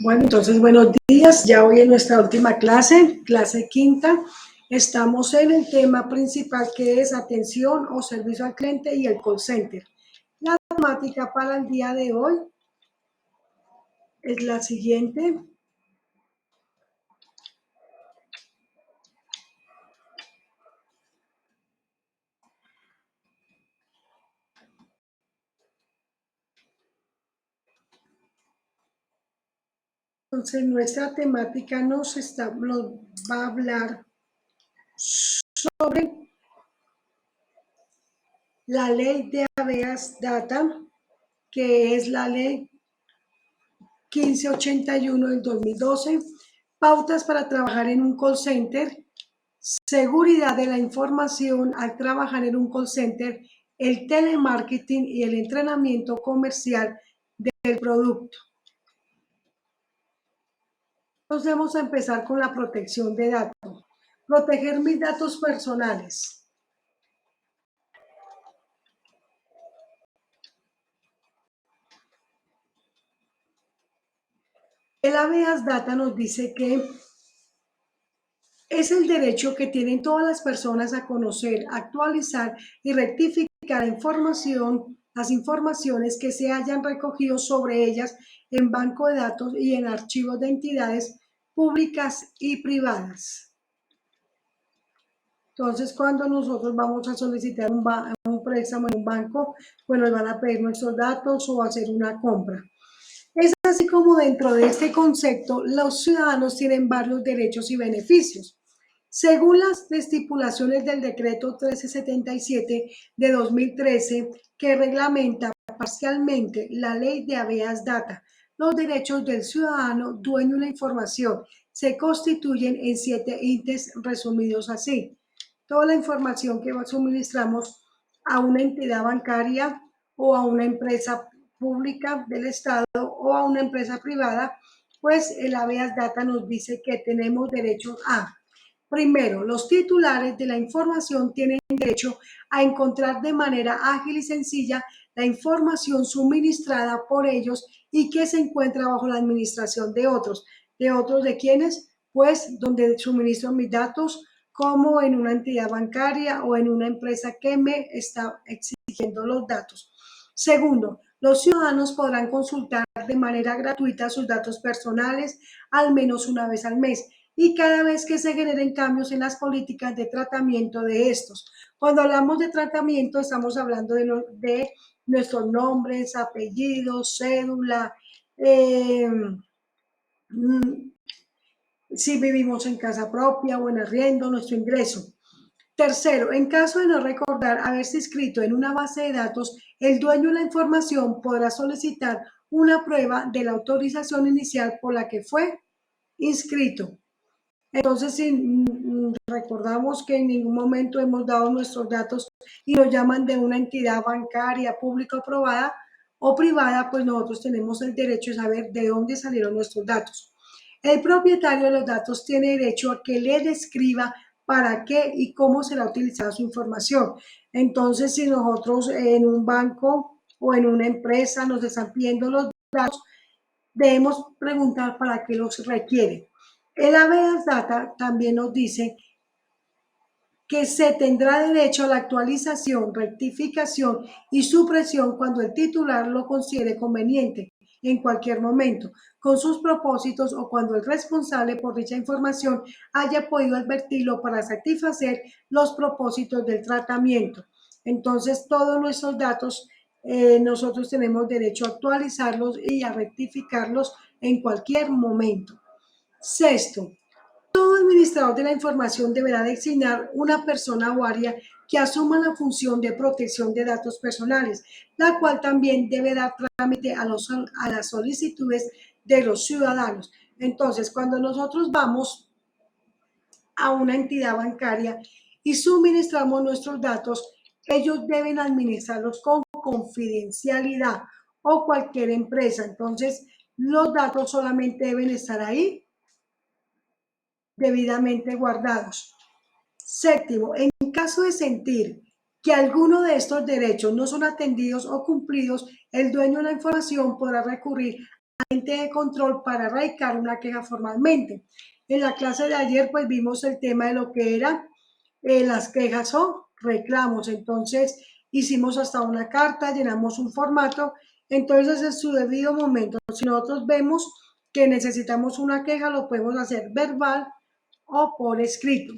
Bueno, entonces buenos días. Ya hoy en nuestra última clase, clase quinta, estamos en el tema principal que es atención o servicio al cliente y el call center. La temática para el día de hoy es la siguiente. Entonces nuestra temática nos va a hablar sobre la ley de habeas data, que es la ley 1581 del 2012, pautas para trabajar en un call center, seguridad de la información al trabajar en un call center, el telemarketing y el entrenamiento comercial del producto. Entonces vamos a empezar con la protección de datos. Proteger mis datos personales. El habeas data nos dice que es el derecho que tienen todas las personas a conocer, actualizar y rectificar las informaciones que se hayan recogido sobre ellas en banco de datos y en archivos de entidades públicas y privadas. Entonces, cuando nosotros vamos a solicitar un préstamo en un banco, pues nos van a pedir nuestros datos o hacer una compra. Es así como dentro de este concepto, los ciudadanos tienen varios derechos y beneficios. Según las estipulaciones del decreto 1377 de 2013, que reglamenta parcialmente la ley de habeas data, los derechos del ciudadano dueño de la información se constituyen en 7 ítems resumidos así. Toda la información que suministramos a una entidad bancaria o a una empresa pública del Estado o a una empresa privada, pues el habeas data nos dice que tenemos derecho a: primero, los titulares de la información tienen derecho a encontrar de manera ágil y sencilla la información suministrada por ellos y que se encuentra bajo la administración de otros. ¿De otros de quiénes? Pues donde suministro mis datos, como en una entidad bancaria o en una empresa que me está exigiendo los datos. Segundo, los ciudadanos podrán consultar de manera gratuita sus datos personales al menos una vez al mes y cada vez que se generen cambios en las políticas de tratamiento de estos. Cuando hablamos de tratamiento, estamos hablando de nuestros nombres, apellidos, cédula, eh, si vivimos en casa propia o en arriendo, nuestro ingreso. Tercero, en caso de no recordar haberse inscrito en una base de datos, el dueño de la información podrá solicitar una prueba de la autorización inicial por la que fue inscrito. Entonces, si recordamos que en ningún momento hemos dado nuestros datos y nos llaman de una entidad bancaria, pública aprobada o privada, pues nosotros tenemos el derecho de saber de dónde salieron nuestros datos. El propietario de los datos tiene derecho a que le describa para qué y cómo será utilizada su información. Entonces, si nosotros en un banco o en una empresa nos están pidiendo los datos, debemos preguntar para qué los requiere. El habeas data también nos dice que se tendrá derecho a la actualización, rectificación y supresión cuando el titular lo considere conveniente en cualquier momento, con sus propósitos o cuando el responsable por dicha información haya podido advertirlo para satisfacer los propósitos del tratamiento. Entonces, todos nuestros datos, nosotros tenemos derecho a actualizarlos y a rectificarlos en cualquier momento. Sexto, todo administrador de la información deberá designar una persona o área que asuma la función de protección de datos personales, la cual también debe dar trámite a las solicitudes de los ciudadanos. Entonces, cuando nosotros vamos a una entidad bancaria y suministramos nuestros datos, ellos deben administrarlos con confidencialidad o cualquier empresa. Entonces, los datos solamente deben estar ahí debidamente guardados. Séptimo, en caso de sentir que alguno de estos derechos no son atendidos o cumplidos, el dueño de la información podrá recurrir ente de control para erradicar una queja formalmente. En la clase de ayer pues vimos el tema de lo que eran las quejas o reclamos. Entonces hicimos hasta una carta, llenamos un formato. Entonces en su debido momento, si nosotros vemos que necesitamos una queja, lo podemos hacer verbal o por escrito.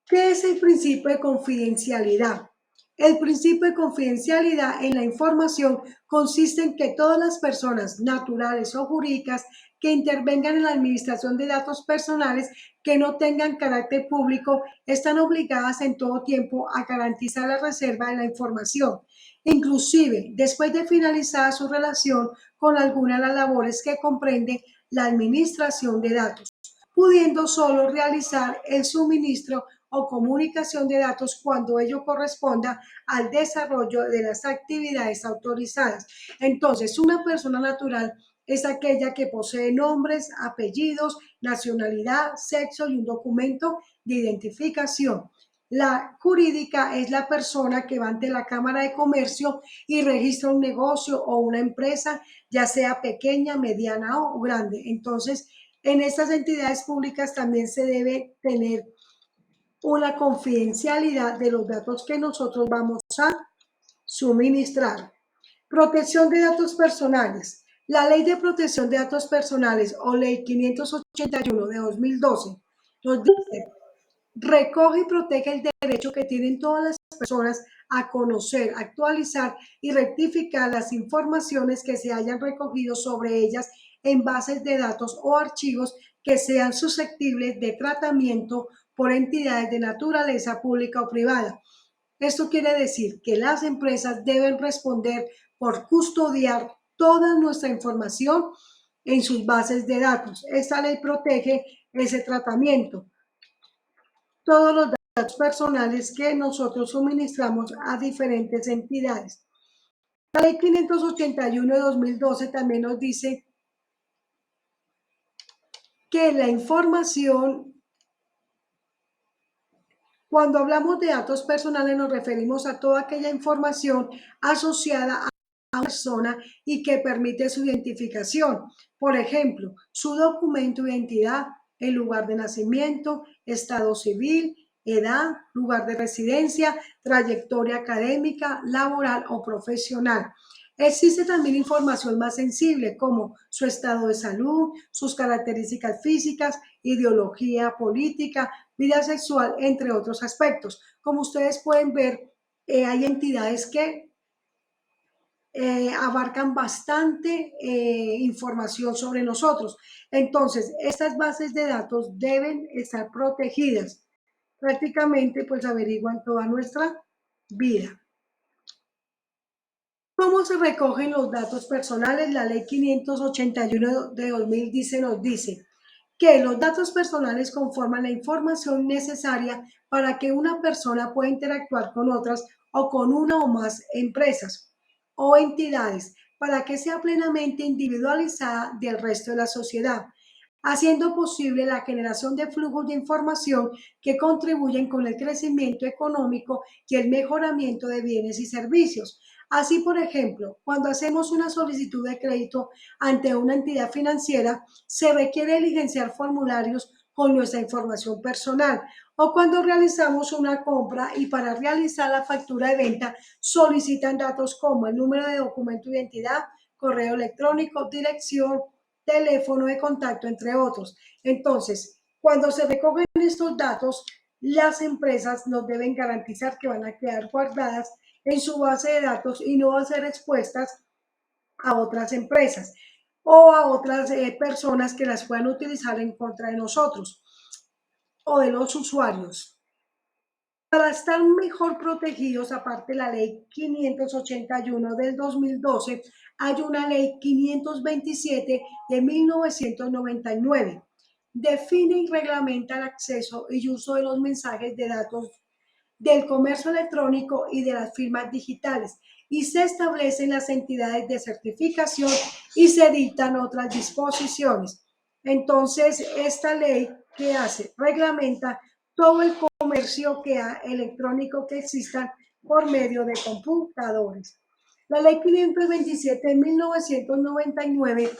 ¿Qué es el principio de confidencialidad? El principio de confidencialidad en la información consiste en que todas las personas naturales o jurídicas que intervengan en la administración de datos personales que no tengan carácter público están obligadas en todo tiempo a garantizar la reserva de la información, inclusive después de finalizar su relación con alguna de las labores que comprende la administración de datos, pudiendo solo realizar el suministro o comunicación de datos cuando ello corresponda al desarrollo de las actividades autorizadas. Entonces, una persona natural es aquella que posee nombres, apellidos, nacionalidad, sexo y un documento de identificación. La jurídica es la persona que va ante la Cámara de Comercio y registra un negocio o una empresa, ya sea pequeña, mediana o grande. Entonces, en estas entidades públicas también se debe tener una confidencialidad de los datos que nosotros vamos a suministrar. Protección de datos personales. La Ley de Protección de Datos Personales o Ley 581 de 2012 nos dice, recoge y protege el derecho que tienen todas las personas a conocer, actualizar y rectificar las informaciones que se hayan recogido sobre ellas en bases de datos o archivos que sean susceptibles de tratamiento por entidades de naturaleza pública o privada. Esto quiere decir que las empresas deben responder por custodiar toda nuestra información en sus bases de datos. Esta ley protege ese tratamiento, todos los datos personales que nosotros suministramos a diferentes entidades. La ley 581 de 2012 también nos dice que la información, cuando hablamos de datos personales, nos referimos a toda aquella información asociada a una persona y que permite su identificación. Por ejemplo, su documento de identidad, el lugar de nacimiento, estado civil, edad, lugar de residencia, trayectoria académica, laboral o profesional. Existe también información más sensible como su estado de salud, sus características físicas, ideología política, vida sexual, entre otros aspectos. Como ustedes pueden ver, hay entidades que abarcan bastante información sobre nosotros. Entonces, estas bases de datos deben estar protegidas. Prácticamente, pues averiguan toda nuestra vida. ¿Cómo se recogen los datos personales? La ley 581 de 2000 nos dice que los datos personales conforman la información necesaria para que una persona pueda interactuar con otras o con una o más empresas o entidades para que sea plenamente individualizada del resto de la sociedad, haciendo posible la generación de flujos de información que contribuyen con el crecimiento económico y el mejoramiento de bienes y servicios. Así, por ejemplo, cuando hacemos una solicitud de crédito ante una entidad financiera, se requiere diligenciar formularios con nuestra información personal, o cuando realizamos una compra y para realizar la factura de venta solicitan datos como el número de documento de identidad, correo electrónico, dirección, teléfono de contacto, entre otros. Entonces, cuando se recogen estos datos, las empresas nos deben garantizar que van a quedar guardadas en su base de datos y no van a ser expuestas a otras empresas o a otras personas que las puedan utilizar en contra de nosotros o de los usuarios. Para estar mejor protegidos, aparte de la ley 581 del 2012, hay una ley 527 de 1999. Define y reglamenta el acceso y uso de los mensajes de datos del comercio electrónico y de las firmas digitales, y se establecen las entidades de certificación y se dictan otras disposiciones. Entonces, esta ley, ¿qué hace? Reglamenta todo el comercio electrónico que exista por medio de computadores. La ley 527 de 1999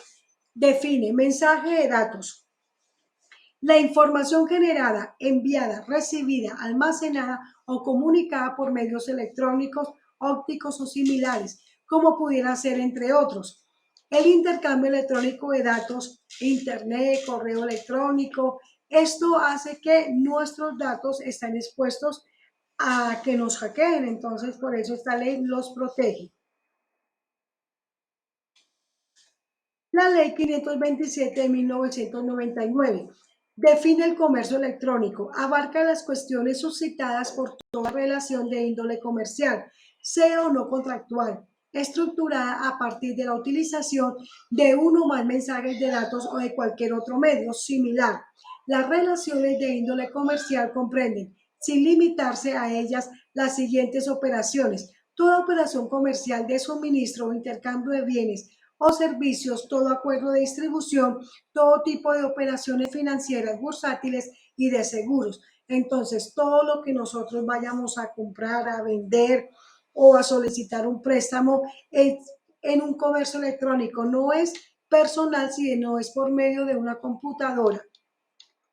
define mensaje de datos: la información generada, enviada, recibida, almacenada o comunicada por medios electrónicos, ópticos o similares, como pudiera ser entre otros. El intercambio electrónico de datos, internet, correo electrónico, esto hace que nuestros datos estén expuestos a que nos hackeen, entonces por eso esta ley los protege. La ley 527 de 1999 define el comercio electrónico, abarca las cuestiones suscitadas por toda relación de índole comercial, sea o no contractual, estructurada a partir de la utilización de uno o más mensajes de datos o de cualquier otro medio similar. Las relaciones de índole comercial comprenden, sin limitarse a ellas, las siguientes operaciones: toda operación comercial de suministro o intercambio de bienes o servicios, todo acuerdo de distribución, todo tipo de operaciones financieras, bursátiles y de seguros. Entonces, todo lo que nosotros vayamos a comprar, a vender o a solicitar un préstamo es en un comercio electrónico, no es personal, sino es por medio de una computadora.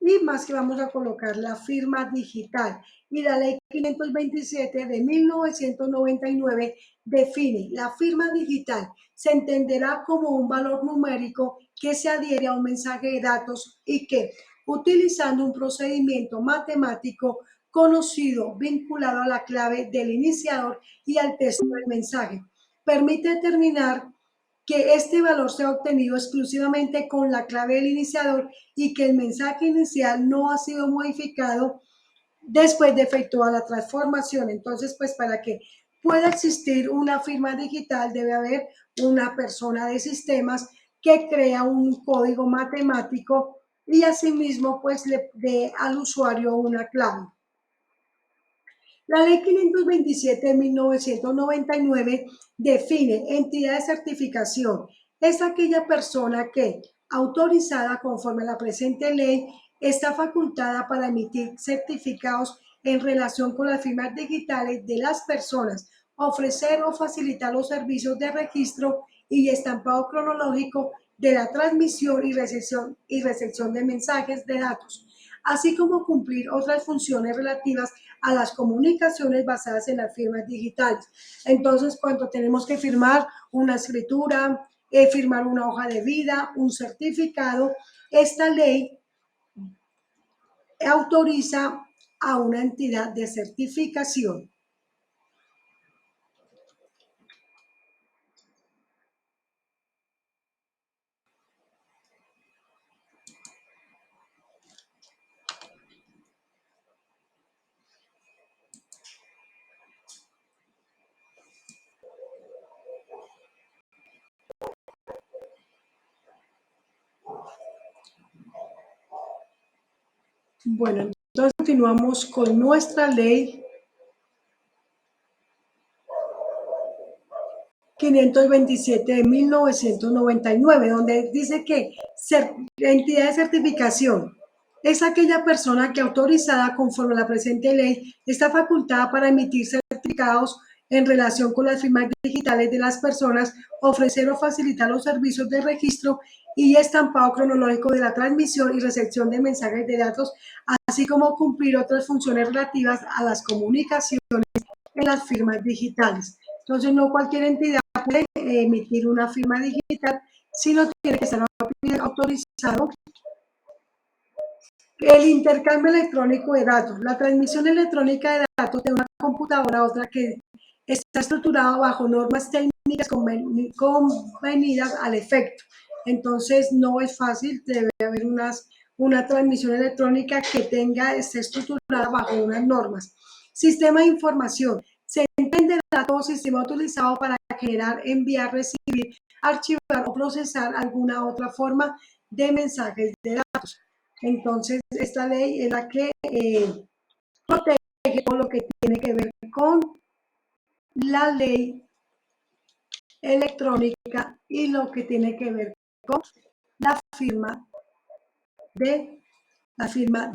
Y más que vamos a colocar la firma digital. Y la ley 527 de 1999 define la firma digital. Se entenderá como un valor numérico que se adhiere a un mensaje de datos y que, utilizando un procedimiento matemático conocido vinculado a la clave del iniciador y al texto del mensaje, permite determinar que este valor sea obtenido exclusivamente con la clave del iniciador y que el mensaje inicial no ha sido modificado después de efectuar la transformación. Entonces, pues para que pueda existir una firma digital debe haber una persona de sistemas que crea un código matemático y asimismo pues le dé al usuario una clave. La ley 527 de 1999 define entidad de certificación. Es aquella persona que, autorizada conforme a la presente ley, está facultada para emitir certificados en relación con las firmas digitales de las personas, ofrecer o facilitar los servicios de registro y estampado cronológico de la transmisión y recepción de mensajes de datos, así como cumplir otras funciones relativas a las comunicaciones basadas en las firmas digitales. Entonces, cuando tenemos que firmar una escritura, firmar una hoja de vida, un certificado, esta ley autoriza a una entidad de certificación. Bueno, entonces continuamos con nuestra ley 527 de 1999, donde dice que entidad de certificación es aquella persona que, autorizada conforme a la presente ley, está facultada para emitir certificados en relación con las firmas digitales de las personas, ofrecer o facilitar los servicios de registro y estampado cronológico de la transmisión y recepción de mensajes de datos, así como cumplir otras funciones relativas a las comunicaciones en las firmas digitales. Entonces, no cualquier entidad puede emitir una firma digital, sino tiene que estar autorizado. El intercambio electrónico de datos, la transmisión electrónica de datos de una computadora a otra que está estructurado bajo normas técnicas convenidas al efecto. Entonces, no es fácil, debe haber una transmisión electrónica que esté estructurada bajo unas normas. Sistema de información. Se entenderá todo sistema utilizado para generar, enviar, recibir, archivar o procesar alguna otra forma de mensajes de datos. Entonces, esta ley es la que protege todo lo que tiene que ver con la ley electrónica y lo que tiene que ver con la firma de